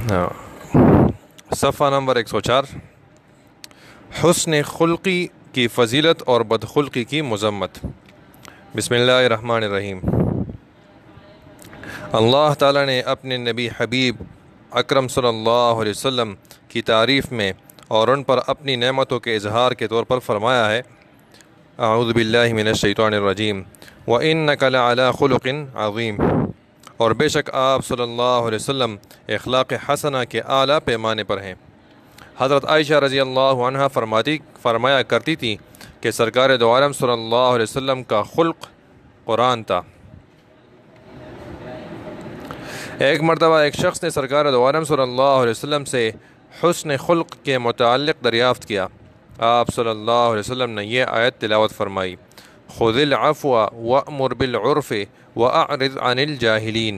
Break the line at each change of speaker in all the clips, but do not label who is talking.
صفحہ نمبر 104، حسن خلقی کی فضیلت اور بدخلقی کی مذمت۔ بسم اللہ الرحمن الرحیم۔ اللہ تعالیٰ نے اپنے نبی حبیب اکرم صلی اللہ علیہ وسلم کی تعریف میں اور ان پر اپنی نعمتوں کے اظہار کے طور پر فرمایا ہے، اعوذ باللہ من الشیطان الرجیم، وَإِنَّكَ لَعَلَىٰ خُلُقٍ عَظِيمٍ، اور بے شک آپ صلی اللہ علیہ وسلم اخلاق حسنہ کے اعلیٰ پیمانے پر ہیں۔ حضرت عائشہ رضی اللہ عنہ فرمایا کرتی تھی کہ سرکار دو عالم صلی اللہ علیہ وسلم کا خلق قرآن تھا۔ ایک مرتبہ ایک شخص نے سرکار دو عالم صلی اللہ علیہ وسلم سے حسن خلق کے متعلق دریافت کیا۔ آپ صلی اللہ علیہ وسلم نے یہ آیت تلاوت فرمائی، خُذِ الْعَفْوَ وَأْمُرْ بِالْعُرْفِ وَأَعْرِضْ عَنِ الْجَاهِلِينَ،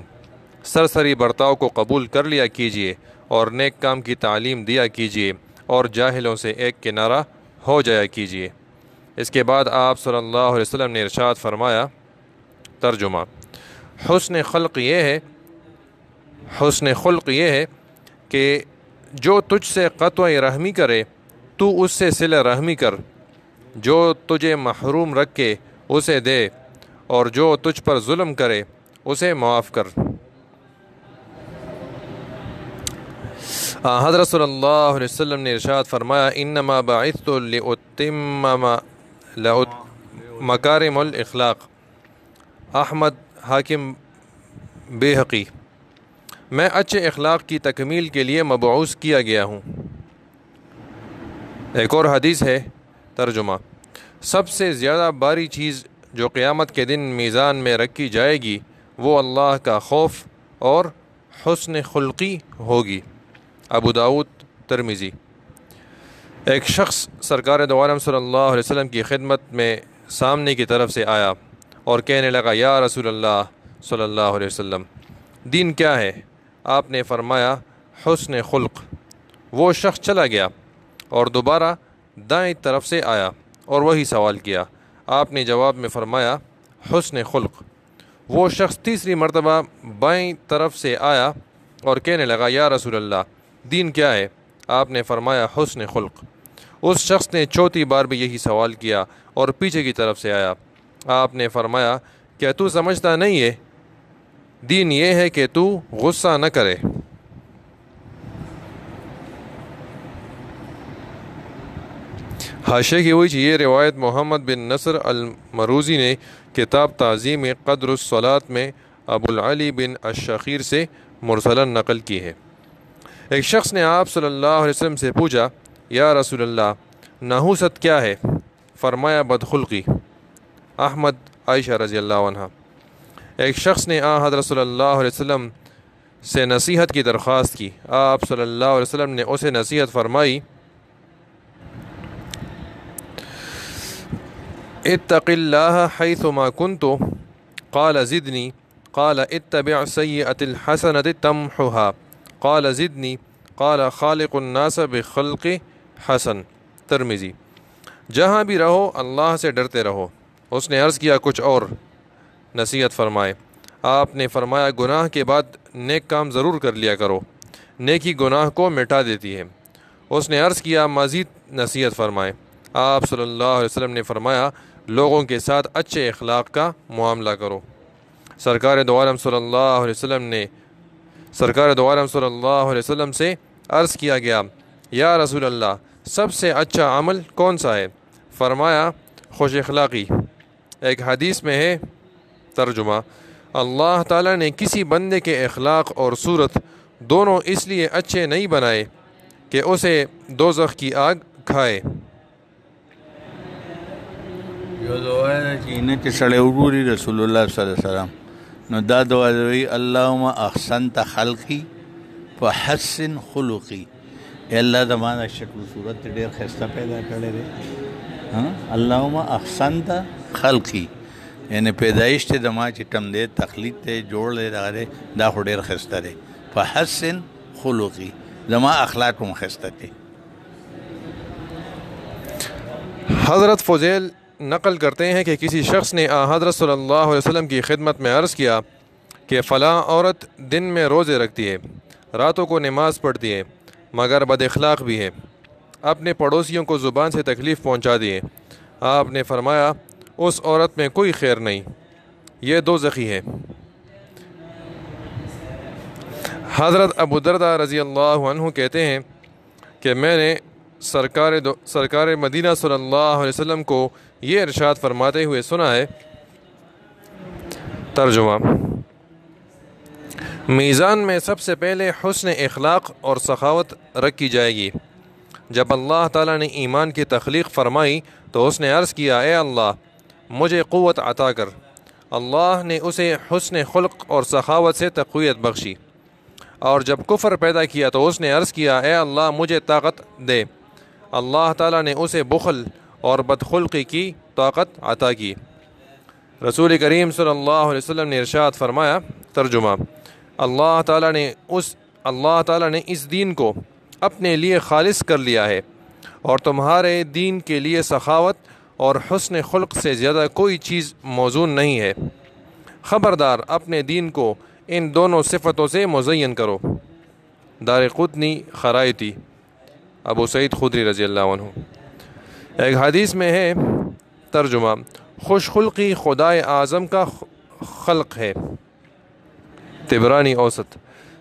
سرسری برتاؤ کو قبول کر لیا کیجیے اور نیک کام کی تعلیم دیا کیجیے اور جاہلوں سے ایک کنارہ ہو جایا کیجیے۔ اس کے بعد آپ صلی اللہ علیہ وسلم نے ارشاد فرمایا، ترجمہ، حسن خلق یہ ہے کہ جو تجھ سے قطع رحمی کرے تو اس سے صلہ رحمی کر، جو تجھے محروم رکھے اسے دے، اور جو تجھ پر ظلم کرے اسے معاف کر۔ حضرت صلی اللہ علیہ وسلم نے ارشاد فرمایا، انما بعثت لأتمم مکارم الاخلاق، احمد حاکم بیہقی، میں اچھے اخلاق کی تکمیل کے لیے مبعوث کیا گیا ہوں۔ ایک اور حدیث ہے، ترجمہ، سب سے زیادہ باری چیز جو قیامت کے دن میزان میں رکھی جائے گی وہ اللہ کا خوف اور حسن خلقی ہوگی۔ ابو داؤد، ترمذی۔ ایک شخص سرکار دو عالم صلی اللہ علیہ وسلم کی خدمت میں سامنے کی طرف سے آیا اور کہنے لگا، یا رسول اللہ صلی اللہ علیہ وسلم، دین کیا ہے؟ آپ نے فرمایا، حسن خلق۔ وہ شخص چلا گیا اور دوبارہ دائیں طرف سے آیا اور وہی سوال کیا۔ آپ نے جواب میں فرمایا، حسن خلق۔ وہ شخص تیسری مرتبہ بائیں طرف سے آیا اور کہنے لگا، یا رسول اللہ، دین کیا ہے؟ آپ نے فرمایا، حسن خلق۔ اس شخص نے چوتھی بار بھی یہی سوال کیا اور پیچھے کی طرف سے آیا۔ آپ نے فرمایا، کیا تو سمجھتا نہیں ہے؟ دین یہ ہے کہ تو غصہ نہ کرے۔ حاشیے کی ہوئی یہ روایت محمد بن نصر المروزی نے کتاب تعظیم قدر الصلاۃ میں ابو العلی بن الشخیر سے مرسلا نقل کی ہے۔ ایک شخص نے آپ صلی اللہ علیہ وسلم سے پوچھا، یا رسول اللہ، نحوست کیا ہے؟ فرمایا، بدخلقی۔ احمد، عائشہ رضی اللہ عنہ۔ ایک شخص نے حضرت صلی اللہ علیہ وسلم سے نصیحت کی درخواست کی۔ آپ صلی اللہ علیہ وسلم نے اسے نصیحت فرمائی، اتق اللہ حیث ما کنت، قال زدنی، قال اتبع سیئۃ الحسنۃ تمحها، قال زدنی، قال خالق الناس بخلق حسن۔ ترمذی۔ جہاں بھی رہو اللہ سے ڈرتے رہو۔ اس نے عرض کیا، کچھ اور نصیحت فرمائے۔ آپ نے فرمایا، گناہ کے بعد نیک کام ضرور کر لیا کرو، نیکی گناہ کو مٹا دیتی ہے۔ اس نے عرض کیا، مزید نصیحت فرمائے۔ آپ صلی اللہ علیہ وسلم نے فرمایا، لوگوں کے ساتھ اچھے اخلاق کا معاملہ کرو۔ سرکار دو عالم صلی اللہ علیہ وسلم سے عرض کیا گیا، یا رسول اللہ، سب سے اچھا عمل کون سا ہے؟ فرمایا، خوش اخلاقی۔ ایک حدیث میں ہے، ترجمہ، اللہ تعالیٰ نے کسی بندے کے اخلاق اور صورت دونوں اس لیے اچھے نہیں بنائے کہ اسے دوزخ کی آگ کھائے۔
یو دعا ده چې نه چې سړی وګوري رسول الله صلی الله علیه وسلم، نو دا دعا دوی، اللهم احسنت خلقی فحسن خلقی، اے اللہ د ما د شکل صورت ډېر ښایسته پیدا کړی دی، اللهم احسنت خلقی، یعنی پیدایش ته د ما چې ټم دی، تخلیق ته جوړ دی، دغه دی، دا خو ډېر ښایسته دی، فحسن خلقی، زما اخلاق هم ښایسته دی۔
حضرت فضیل نقل کرتے ہیں کہ کسی شخص نے حضرت صلی اللہ علیہ وسلم کی خدمت میں عرض کیا کہ فلاں عورت دن میں روزے رکھتی ہے، راتوں کو نماز پڑھتی ہے، مگر بد اخلاق بھی ہے، اپنے پڑوسیوں کو زبان سے تکلیف پہنچا دیے۔ آپ نے فرمایا اس عورت میں کوئی خیر نہیں، یہ دوزخی ہے۔ حضرت ابو درداء رضی اللہ عنہ کہتے ہیں کہ میں نے سرکار مدینہ صلی اللہ علیہ وسلم کو یہ ارشاد فرماتے ہوئے سنا ہے۔ ترجمہ: میزان میں سب سے پہلے حسن اخلاق اور سخاوت رکھی جائے گی۔ جب اللہ تعالیٰ نے ایمان کی تخلیق فرمائی تو اس نے عرض کیا، اے اللہ مجھے قوت عطا کر۔ اللہ نے اسے حسن خلق اور سخاوت سے تقویت بخشی۔ اور جب کفر پیدا کیا تو اس نے عرض کیا، اے اللہ مجھے طاقت دے۔ اللہ تعالیٰ نے اسے بخل اور بدخلقی کی طاقت عطا کی۔ رسول کریم صلی اللہ علیہ وسلم نے ارشاد فرمایا۔ ترجمہ: اللہ تعالیٰ نے اس دین کو اپنے لیے خالص کر لیا ہے، اور تمہارے دین کے لیے سخاوت اور حسن خلق سے زیادہ کوئی چیز موزون نہیں ہے۔ خبردار اپنے دین کو ان دونوں صفتوں سے مزین کرو۔ دارقطنی خرائطی، ابو سعید خدری رضی اللہ عنہ۔ ایک حدیث میں ہے۔ ترجمہ: خوش خلقی خدائے اعظم کا خلق ہے۔ طبرانی اوسط۔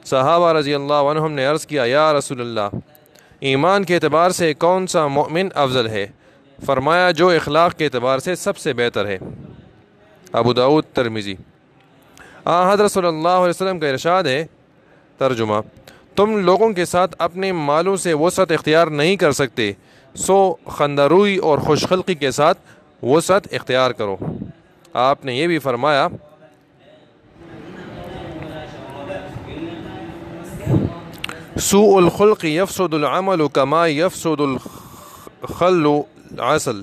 صحابہ رضی اللہ عنہم نے عرض کیا، یا رسول اللہ، ایمان کے اعتبار سے کون سا مومن افضل ہے؟ فرمایا، جو اخلاق کے اعتبار سے سب سے بہتر ہے۔ ابو داؤد ترمذی۔ حضرت صلی اللہ علیہ وسلم کا ارشاد ہے۔ ترجمہ: تم لوگوں کے ساتھ اپنے مالوں سے وسعت اختیار نہیں کر سکتے، سو خندروئی اور خوش خلقی کے ساتھ وسعت اختیار کرو۔ آپ نے یہ بھی فرمایا، سوء الخلق یفسد العمل کما یفسد الخل عسل۔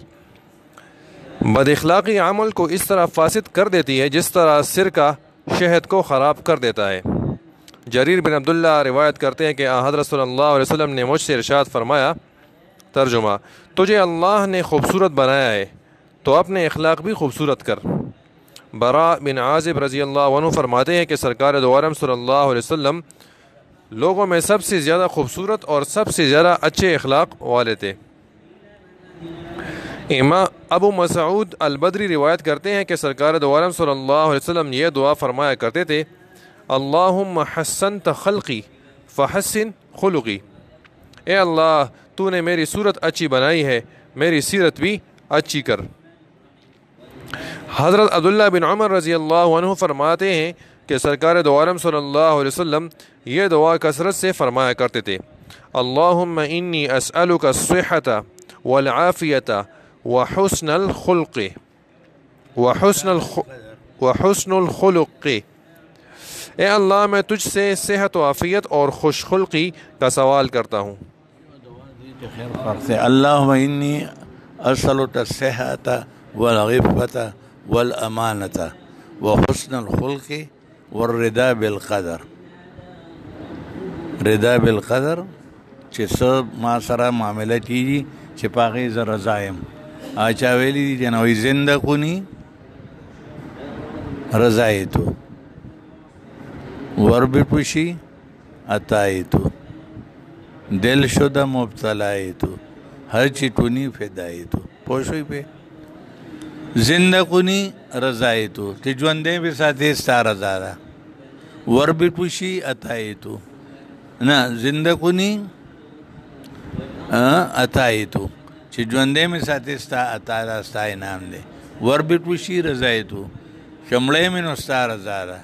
بد اخلاقی عمل کو اس طرح فاسد کر دیتی ہے جس طرح سرکہ شہد کو خراب کر دیتا ہے۔ جریر بن عبداللہ روایت کرتے ہیں کہ حضرت صلی اللہ علیہ وسلم نے مجھ سے ارشاد فرمایا۔ ترجمہ: تجھے اللہ نے خوبصورت بنایا ہے تو اپنے اخلاق بھی خوبصورت کر۔ براء بن عازب رضی اللہ عنہ فرماتے ہیں کہ سرکار دو عالم صلی اللہ علیہ وسلم لوگوں میں سب سے زیادہ خوبصورت اور سب سے زیادہ اچھے اخلاق والے تھے۔ امام ابو مسعود البدری روایت کرتے ہیں کہ سرکار دو عالم صلی اللہ علیہ وسلم یہ دعا فرمایا کرتے تھے، اللہم حسنت خلقی فحسن خلقی۔ اے اللہ تو نے میری صورت اچھی بنائی ہے، میری سیرت بھی اچھی کر۔ حضرت عبداللہ بن عمر رضی اللہ عنہ فرماتے ہیں کہ سرکار دو عالم صلی اللہ علیہ وسلم یہ دعا کثرت سے فرمایا کرتے تھے، اللہم انی اسألک الصحۃ والعافیۃ وحسن الخلق وحسن الخلق۔ اے اللہ میں تجھ سے صحت و عافیت اور خوش خلقی کا سوال کرتا ہوں۔
اللہم انی اسألک الصحۃ والعفۃ والامانۃ وحسن الخلق والرضا بالقدر۔ رضا بالقدر چې سب ما سره معامله کیږي چې پاغې زه رضا یم. چا ویلي دي چې نوی زنده کنی رضایتو ور بپوشی عطایتو دل شده مبتلایتو هر چی کنی فدایتو. پوشوی پہ زندہ کنی رضایتو تی جوندے بھی ساتھی ستا رضا دا ور بپوشی عطایتو نا زندہ کنی عطایتو چی جوندے میں ساتھی ستا عطا دا ستا انعام دے ور بپوشی رضایتو شملے میں نو ستا رضا دا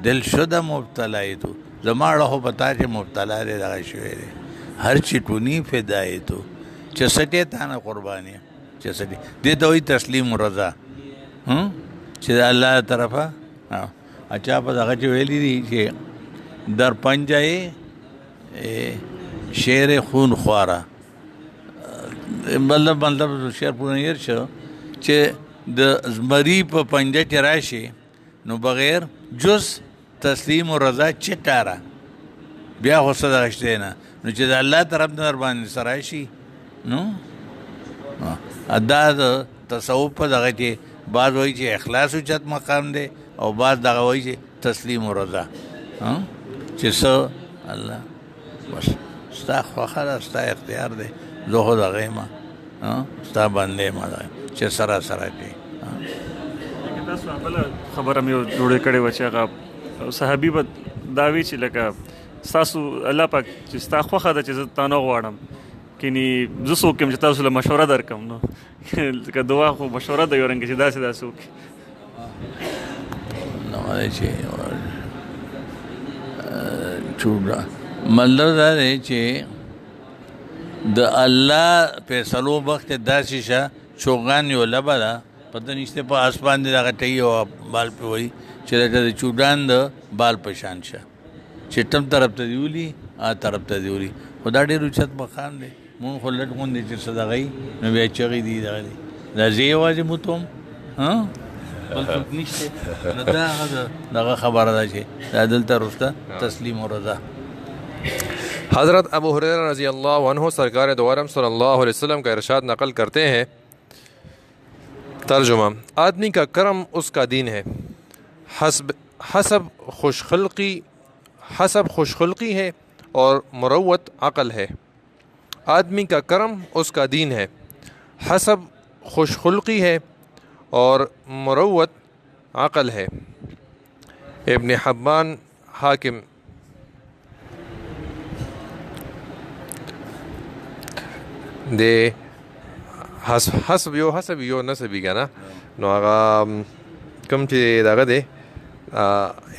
دل شده مبتلایتو زماڑا ہو پتا چی مبتلا دے دا شوئے دے ہر چی کنی فدایتو چسٹے تانا قربانی چسٹے دیتا ہوئی تسلیم و رضا چی دا اللہ طرفا اچھا پا دا غچی ویلی دی چی در پنجائے شیر خون خوارا مطلب شیر پورنیر شو چی دا مری پا پنجا چی راشی نو بغیر جز تسلیم و رضا چٹارا بیا خود دا غشتے نا نو چی دا اللہ طرف در باندې سرائشی نو ادا دا تصوف پا دا غچی بعض وی چی اخلاص و چت مقام دے او بعض دا وی چی تسلیم و رضا چې څه الله بس ستا خوښه ده ستا اختیار دی زه خو دغه یم ستا بنده یم چې سره سره کوي.
تاسو بله خبره مې جوړې کړې وه چې هغه صحابي به دا وي چې لکه ستاسو الله پاک چې ستا خوښه ده چې زه تانه غواړم کینی زه څوک یم چې تاسو له مشوره درکړم نو که دعا خو مشوره ده یو رنګه چې داسې داسې وکړي
نو چې مطلب دا دی چې د الله فیصلو وخت داسې شه چوغان یو لبه ده پته نشته په اسمان دی دغه ټی او بال پې وایي چې د چوډان د بال په شان شه چې ټم طرف ته دی ولي طرف ته دی ولي خو دا ډېر اوچت مقام دی مونږ خو لټ غوندې چې څه دغه وي نو بیا چغې دي دغه دی دا زه یوازې موتوم بل څوک نشته نو دا هغه دغه خبره ده چې دا دلته وروسته تسلیم و رضا.
حضرت ابو ہریرہ رضی اللہ عنہ سرکار دو عالم صلی اللہ علیہ وسلم کا ارشاد نقل کرتے ہیں. ترجمہ: آدمی کا کرم اس کا دین ہے، حسب خوش خلقی ہے اور مروت عقل ہے. آدمی کا کرم اس کا دین ہے، حسب خوش خلقی ہے اور مروت عقل ہے. ابن حبان حاکم. دے حسب یو نسبی کا نا نو هغه کوم چې دغه دی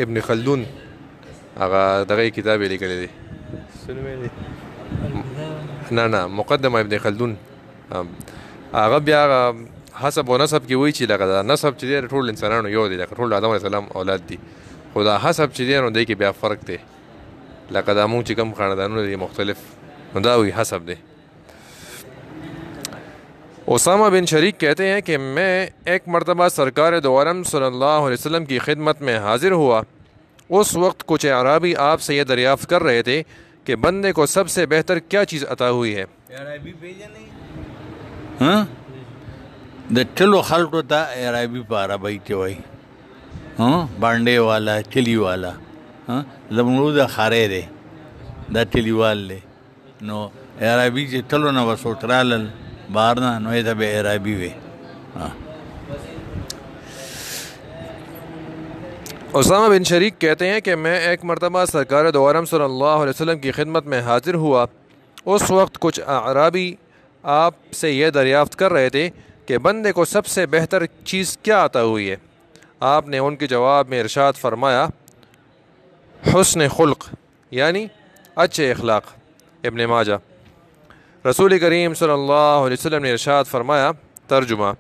ابن خلدون هغه دغه کتاب یې لیکلی دی نه مقدمه ابن خلدون هغه بیا حسب و نسب کې وایي چې لکه نسب چې دی ټول انسانانو یو دی لکه ټول آدم علیه السلام اولاد دي خو دا حسب چې دی نو دی کې بیا فرق دی لکه دا مونږ چې کوم خاندانونه دي مختلف نو دا وایي حسب دی. اسامہ بن شریک کہتے ہیں کہ میں ایک مرتبہ سرکار دو عالم صلی اللہ علیہ وسلم کی خدمت میں حاضر ہوا. اس وقت کچھ اعرابی آپ سے یہ دریافت کر رہے تھے کہ بندے کو سب سے بہتر کیا چیز عطا ہوئی ہے.
د ټلو خلکو ته اعرابي په عربی کې وایي بانډې والا کلی والا زمونږ د خارې دی دا کلیوال دی نو اعرابي چې ټلو نه وسوترالل بارنا نو یہ تب اعرابی ہوئے.
اسامہ بن شریک کہتے ہیں کہ میں ایک مرتبہ سرکار دو عالم صلی اللہ علیہ وسلم کی خدمت میں حاضر ہوا. اس وقت کچھ اعرابی آپ سے یہ دریافت کر رہے تھے کہ بندے کو سب سے بہتر چیز کیا عطا ہوئی ہے. آپ نے ان کے جواب میں ارشاد فرمایا حسن خلق یعنی اچھے اخلاق. ابن ماجہ. رسول کریم صلی اللہ علیہ وسلم نے ارشاد فرمایا. ترجمہ: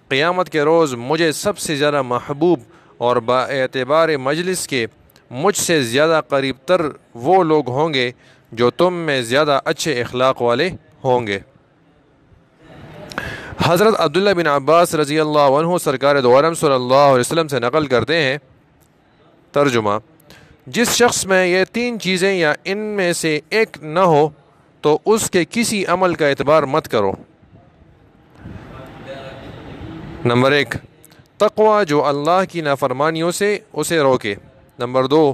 قیامت کے روز مجھے سب سے زیادہ محبوب اور با اعتبار مجلس کے مجھ سے زیادہ قریب تر وہ لوگ ہوں گے جو تم میں زیادہ اچھے اخلاق والے ہوں گے. حضرت عبداللہ بن عباس رضی اللہ عنہ سرکار دو عالم صلی اللہ علیہ وسلم سے نقل کرتے ہیں. ترجمہ: جس شخص میں یہ تین چیزیں یا ان میں سے ایک نہ ہو تو اس کے کسی عمل کا اعتبار مت کرو. نمبر 1 تقوی جو اللہ کی نافرمانیوں سے اسے روکے. نمبر 2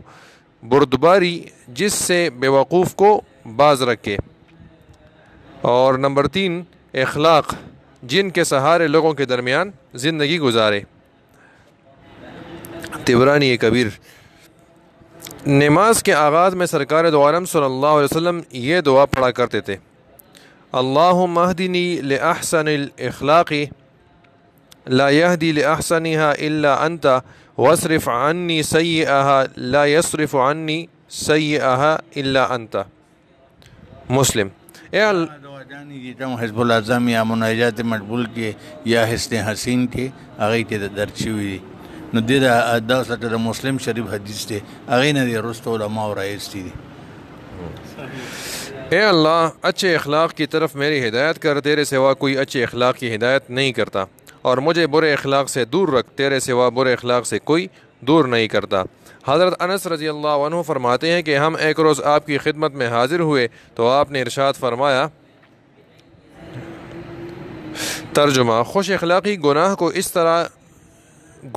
بردباری جس سے بیوقوف کو باز رکھے. اور نمبر 3 اخلاق جن کے سہارے لوگوں کے درمیان زندگی گزارے. طبرانی کبیر. نماز کے آغاز میں سرکار دو عالم صلی اللہ علیہ وسلم یہ دعا پڑھا کرتے تھے: اللہم اہدنی لأحسن الاخلاق لا یہدی لأحسنها الا انت واصرف عنی سیئها لا یصرف عنی سیئها الا انت. مسلم.
حزب العظم یا مناجات مقبول کے یا حسن حسین کے آگئی کے درچی ہوئی نو دیدہ دا سطر مسلم شریف حدیث دے اغین دی رست علماء و رئیس دی.
اے اللہ اچھے اخلاق کی طرف میری ہدایت کر، تیرے سوا کوئی اچھے اخلاق کی ہدایت نہیں کرتا، اور مجھے برے اخلاق سے دور رکھ، تیرے سوا برے اخلاق سے کوئی دور نہیں کرتا. حضرت انس رضی اللہ عنہ فرماتے ہیں کہ ہم ایک روز آپ کی خدمت میں حاضر ہوئے تو آپ نے ارشاد فرمایا. ترجمہ: خوش اخلاقی گناہ کو اس طرح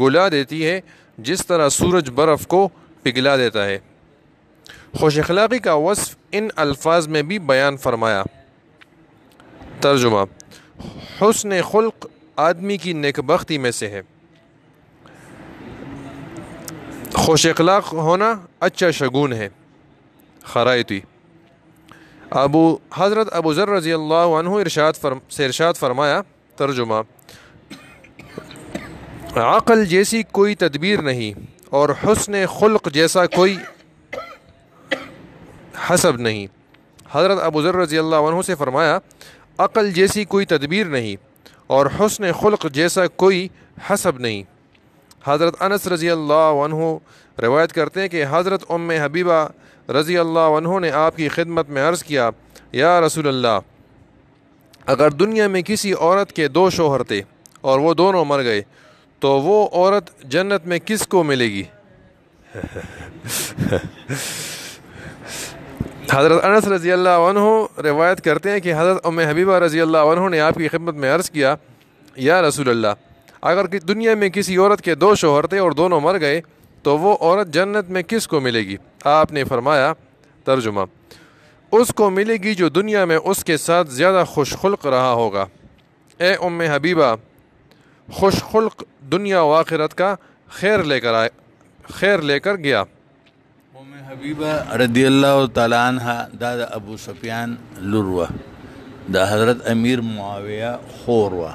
گلا دیتی ہے جس طرح سورج برف کو پگھلا دیتا ہے۔ خوش اخلاقی کا وصف ان الفاظ میں بھی بیان فرمایا۔ ترجمہ: حسن خلق آدمی کی نیکبختی میں سے ہے۔ خوش اخلاق ہونا اچھا شگون ہے۔ خرائطی: حضرت ابو ذر رضی اللہ عنہ ارشاد فرمایا۔ ترجمہ: عقل جیسی کوئی تدبیر نہیں اور حسن خلق جیسا کوئی حسب نہیں۔ حضرت ابو ذر رضی اللہ عنہ سے فرمایا، عقل جیسی کوئی تدبیر نہیں اور حسن خلق جیسا کوئی حسب نہیں۔ حضرت انس رضی اللہ عنہ روایت کرتے ہیں کہ حضرت ام حبیبہ رضی اللہ عنہ نے آپ کی خدمت میں عرض کیا، یا رسول اللہ، اگر دنیا میں کسی عورت کے 2 شوہر تھے اور وہ دونوں مر گئے تو وہ عورت جنت میں کس کو ملے گی؟ حضرت انس رضی اللہ عنہ روایت کرتے ہیں کہ حضرت ام حبیبہ رضی اللہ عنہ نے آپ کی خدمت میں عرض کیا، یا رسول اللہ، اگر دنیا میں کسی عورت کے 2 شوہر تھے اور دونوں مر گئے تو وہ عورت جنت میں کس کو ملے گی؟ آپ نے فرمایا۔ ترجمہ: اس کو ملے گی جو دنیا میں اس کے ساتھ زیادہ خوش خلق رہا ہوگا۔ اے ام حبیبہ، خوش خلق دنیا و آخرت کا خیر لے کر گیا۔
ام حبیبہ رضی اللہ تعالی عنہ دا ابو سفیان لور دا حضرت امیر معاویہ خور وا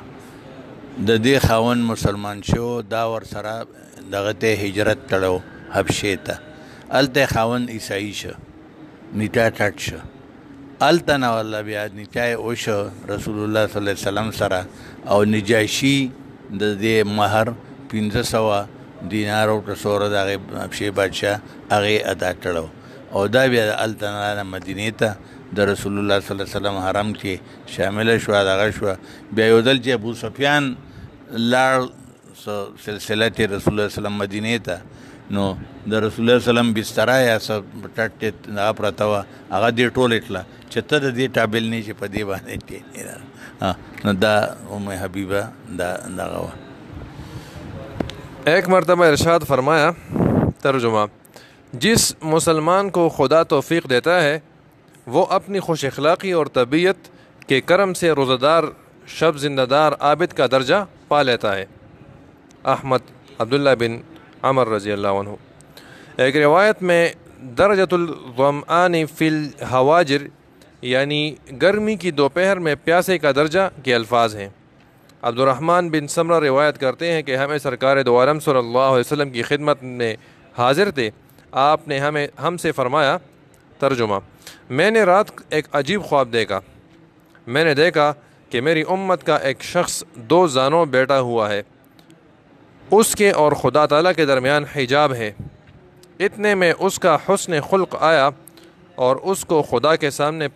د دې خاون مسلمان شو، دا ور سره دغه ته هجرت کړو حبشې ته، هلته خاون عیسائی شو، نکاح ټټ شو، هلته نه والله بیا نکاح وشو رسول الله صلی الله علیه وسلم سره، او نجاشي د دې مہر 1500 دینار او ټسوره د هغې حبشې بادشاه هغې ادا کړو، او دا بیا هلته نه مدینې ته د رسول الله صلی الله علیه وسلم حرم کې شامله شوه، دغه شوه. بیا یو ځل چې ابو سفیان لاړ سلسله ته رسول الله وسلم مدینې ته، نو د رسول الله وسلم بستره یا څه ټټ هغه پرته وه، هغه دې ټولې کړه چې ته د دې قابل نه چې په دې باندې کښېنې. نو دا ام حبیبه دا دغه وه.
ایک مرتبہ ارشاد فرمایا۔ ترجمہ: جس مسلمان کو خدا توفیق دیتا ہے وہ اپنی خوش اخلاقی اور طبیعت کے کرم سے روزہ دار، شب زندہ دار، عابد کا درجہ پا لیتا ہے۔ احمد عبداللہ بن عمر رضی اللہ عنہ۔ ایک روایت میں درجۃ الظمآن فی الحواجر یعنی گرمی کی دوپہر میں پیاسے کا درجہ کے الفاظ ہیں۔ عبد الرحمن بن سمرہ روایت کرتے ہیں کہ ہمیں سرکار دو عالم صلی اللہ علیہ وسلم کی خدمت میں حاضر تھے، آپ نے ہم سے فرمایا۔ ترجمہ: میں نے رات ایک عجیب خواب دیکھا، میں نے دیکھا کہ میری امت کا ایک شخص 2 زانوں بیٹھا ہوا ہے، اس کے اور خدا تعالیٰ کے درمیان حجاب ہے۔ اتنے میں اس کا حسن خلق آیا اور اس کو خدا کے سامنے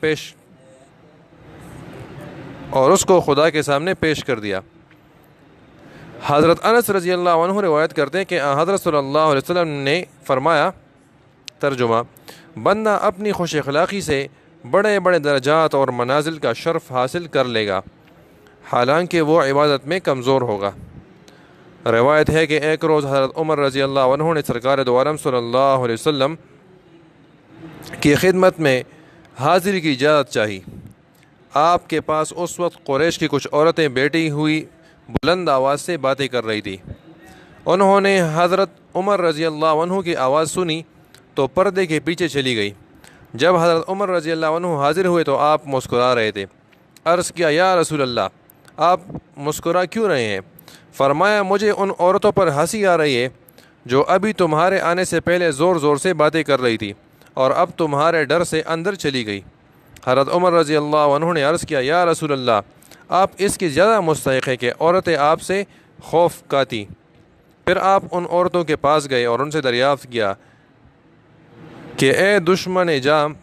پیش کر دیا۔ حضرت انس رضی اللہ عنہ روایت کرتے ہیں کہ حضرت صلی اللہ علیہ وسلم نے فرمایا۔ ترجمہ: بندہ اپنی خوش اخلاقی سے بڑے بڑے درجات اور منازل کا شرف حاصل کر لے گا، حالانکہ وہ عبادت میں کمزور ہوگا۔ روایت ہے کہ ایک روز حضرت عمر رضی اللہ عنہ نے سرکار دو عالم صلی اللہ علیہ وسلم کی خدمت میں حاضری کی اجازت چاہی۔ آپ کے پاس اس وقت قریش کی کچھ عورتیں بیٹھی ہوئی بلند آواز سے باتیں کر رہی تھی۔ انہوں نے حضرت عمر رضی اللہ عنہ کی آواز سنی تو پردے کے پیچھے چلی گئی۔ جب حضرت عمر رضی اللہ عنہ حاضر ہوئے تو آپ مسکرا رہے تھے۔ عرض کیا، یا رسول اللہ، آپ مسکرا کیوں رہے ہیں؟ فرمایا، مجھے ان عورتوں پر ہنسی آ رہی ہے جو ابھی تمہارے آنے سے پہلے زور زور سے باتیں کر رہی تھی اور اب تمہارے ڈر سے اندر چلی گئی۔ حضرت عمر رضی اللہ عنہ نے عرض کیا، یا رسول اللہ، آپ اس کی زیادہ مستحق ہے کہ عورتیں آپ سے خوف کھاتی۔ پھر آپ ان عورتوں کے پاس گئے اور ان سے دریافت کیا کہ اے دشمن جام،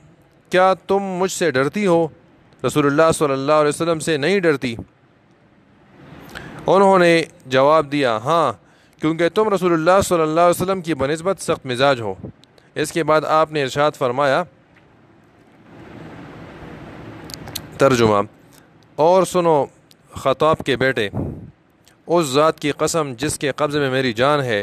کیا تم مجھ سے ڈرتی ہو؟ رسول اللہ صلی اللہ علیہ وسلم سے نہیں ڈرتی؟ انہوں نے جواب دیا، ہاں، کیونکہ تم رسول اللہ صلی اللہ علیہ وسلم کی بنسبت سخت مزاج ہو۔ اس کے بعد آپ نے ارشاد فرمایا۔ ترجمہ: اور سنو خطاب کے بیٹے، اس ذات کی قسم جس کے قبضے میں میری جان ہے،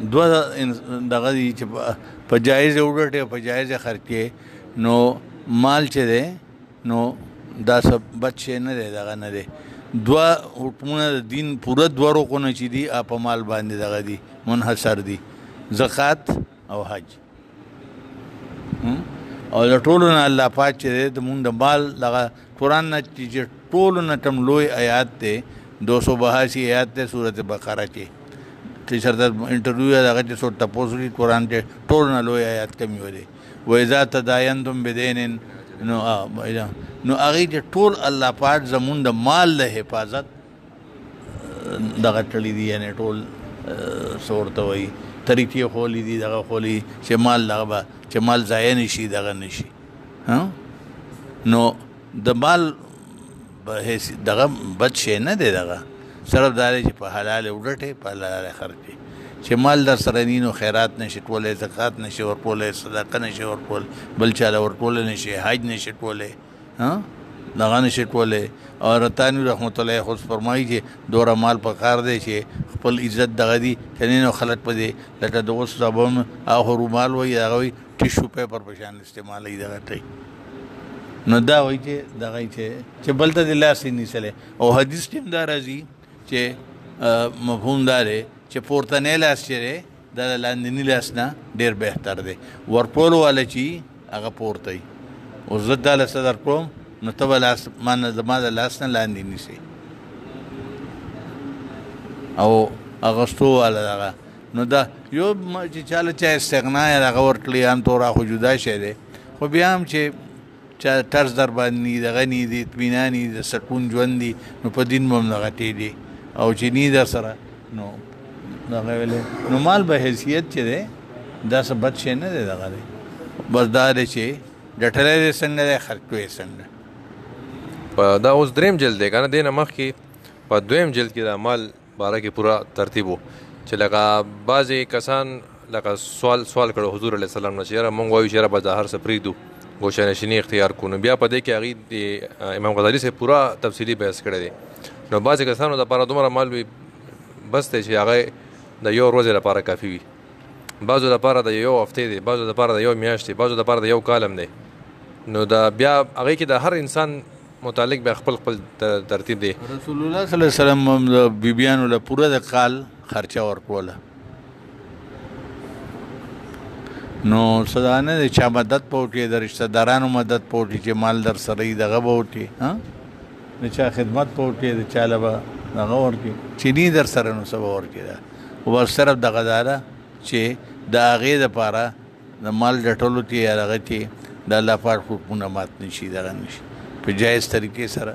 دوه دغه دي چې په جایزه وډټې په جایزه خرچې نو مال چې دی نو دا سب بچ نه دی دغه نه دی دوه حکمونه د دین پوره دوه رکونه چې دي په مال باندې دغه دي منحصر دي، زکات او حج. او د ټولو نه الله پاک چې دی د مونږ د مال دغه قرآن نه چې ټولو نه تم لوی آیات دی 282 آیات دی سورت بقره کې سرته انټرویو هغه چې څو تاسو لري قرآن ته ټول نه لوی آیات کمی وره و اذا تداینتم بدین نو هغه چې ټول الله پاک زمون د مال له حفاظت دغه تړي دي یعنی ټول صورت وي طریقې خولې دي دغه خولې چې مال لغه چې مال ضایع نشي دغه نشي ها نو د مال به دغه بد شي نه دی دغه صرف داري چې په حلال وډټه په حلال خرچه چې مال در سره نینو خیرات نشي ټوله زکات نشي ورکوله صدقه نشي ورکول بل چاله ورکول نشي حج نشي ټوله ها دغه نشي ټوله اور تانوی رحمت الله خود فرمایي چې دوره مال په کار دی چې خپل عزت دغه دي کنينو خلک په دې لکه دغه صاحبونو اخرو مال وي هغه وي ټیشو پیپر په شان استعمالي دغه ټي نو دا وایي چې دغه چې بلته د لاس نه سره او حدیث ټیم دا راځي چې مفهوم دار چې پورتنی لاس چره د لاندنی لاس نه ډیر بهتر دی ورپول والا چې هغه پورته وي او زه د لاس در کوم نو ته لاس مان زما د لاس نه لاندې نیسي او اغستو والا دغه نو دا یو چې چاله چا استغنا هغه ورکړي هم تورا خو جدا شه دی خو بیا هم چې چا طرز در باندې دغه نی دي اطمینانی د سکون ژوند دي نو په دین مم دغه تی دي او چې نی در سره نو دغه ویلې نو مال به حیثیت چې دی دا څه بد شی نه دی دغه دی بس دا دی چې ډټلې څنګه دی خرچوي څنګه
په دا اوس دریم جلد دی کنه دینه مخکې په دویم جلد کې دا مال باره کې پورا ترتیب وو چې لکه بعضې کسان لکه سوال کړو حضور علیه السلام نه چې یاره مونږ وایو چې یاره به دا هر څه پرېږدو گوشه‌نشیني اختیار کو نو بیا په دې کې هغې د امام غزالي سے پورا تفصیلي بحث کړی دی نو بعضې کسانو دپاره دومره مال وي بس دی چې هغه د یو ورځې لپاره کافي وي بعضو دپاره د یو هفتې دی بعضو دپاره د یو میاشت دی بعضو دپاره د یو کالم دی نو دا بیا هغې کې د هر انسان متعلق بیا خپل ترتیب دی
رسول الله صلی الله علیه وسلم د بیبیانو له پوره د کال خرچه ورکوله نو صدانه د چا مدد پوټي د رشتہ دارانو مدد پوټي چې مال در سره دغه پوټي ها د چا خدمت پوټي د چا لبا دغه ورکی چې ني در سره نو سبا ورکی دا او صرف دغه دارا چې د هغې دپاره د مال ډټولو ته یا هغه چې د الله پاک حکمونه مات نشي دغه نشي په جایز طریقې سره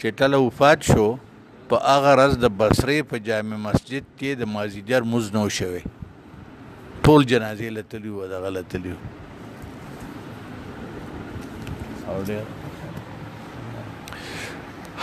چې ټله وفات شو په هغه ورځ د بصرې په جامع مسجد کې د مازدیګر مونځ نه و شوی، ټول جنازې له تلي وو دغه له تلي وو.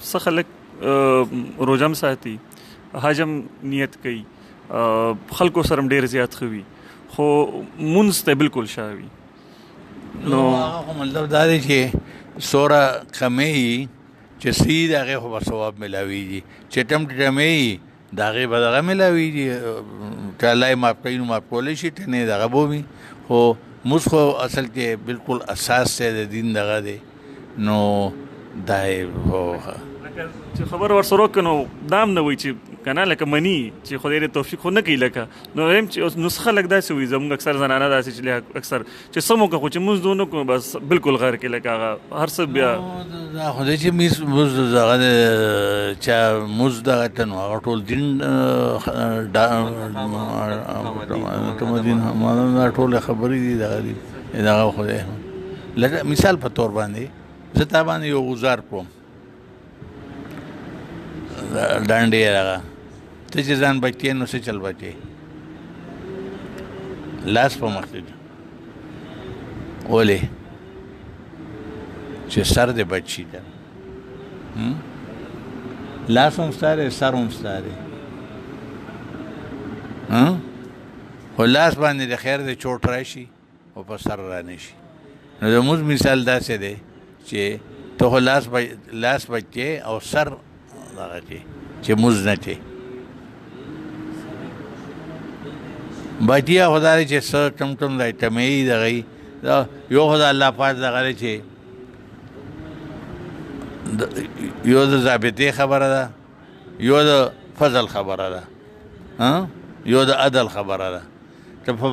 څه خلک روزم ساتي حجم نیت کوي خلکو سره ډیر زیات خوي خو مونږ ته بالکل شاوي
نو هغه مطلب دا دی چې سوره کمې چې سید هغه خو ثواب ملاويږي چې ټمې داغه به دغه ملاويږي چې الله یې معاف کوي نو معاف کولی شي ته نه دغه بومي خو موږ خو اصل کې بالکل اساس دی د دین دغه دی نو دا
چې خبر ورسره کنو دام نه وای چې کنه لکه منی چې خدای دې توفیق خو نه کوي لکه نو هم چې نسخه لګ داسې وي زموږ اکثر زنانه داسې چې اکثر چې سمو که خو چې موږ دونو کو بس بالکل غیر کې لکه هر څه بیا
دا خدای چې موږ دغه چا موږ دغه ته نو ټول دین تمدین ما ټول خبرې دي دغه خدای لکه مثال په تور باندې زه تا باندې یو گزار کوم ډانډې راغه ته چې ځان بچې نو څه چل بچې لاس په مخ دې ولې چې سر دې بچي ده لاس هم ستاره سر هم ستاره خو لاس باندې د خیر د چوټ راشي او په سر را نشي نو د موږ مثال داسې دی چې ته خو لاس بچې او سر دغه چې موږ نه چې بچیا خدای چې سر ټمټم دی ټمې دغه یو خدای الله پاک دغه چې یو د ضابطې خبره ده یو د فضل خبره ده یو د عدل خبره ده ته په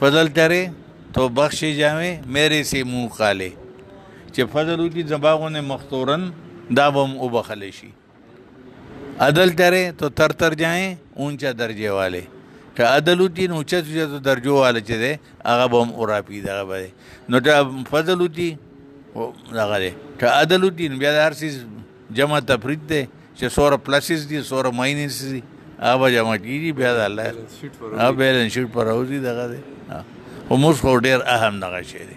فضل ترې تو بخشی جاوے میرے سے منہ خالے چې فضل وکړي زباغونه مختورن دا بم او بخلشي عدل ترے تو تر جائیں اونچا درجے والے که عدل وکړي نو اونچا درجو والے چې ده هغه بم اورا پی دغه به نو ته فضل وکړي دغه ده که عدل وکړي بیا هر څه جمع تفرید ده چې سوره پلسز دي سوره ماینس دي هغه جمع کیږي بیا الله بیلنس شیټ پر راوځي دغه ده وموږ خو ډیر اهم دغه شی دی.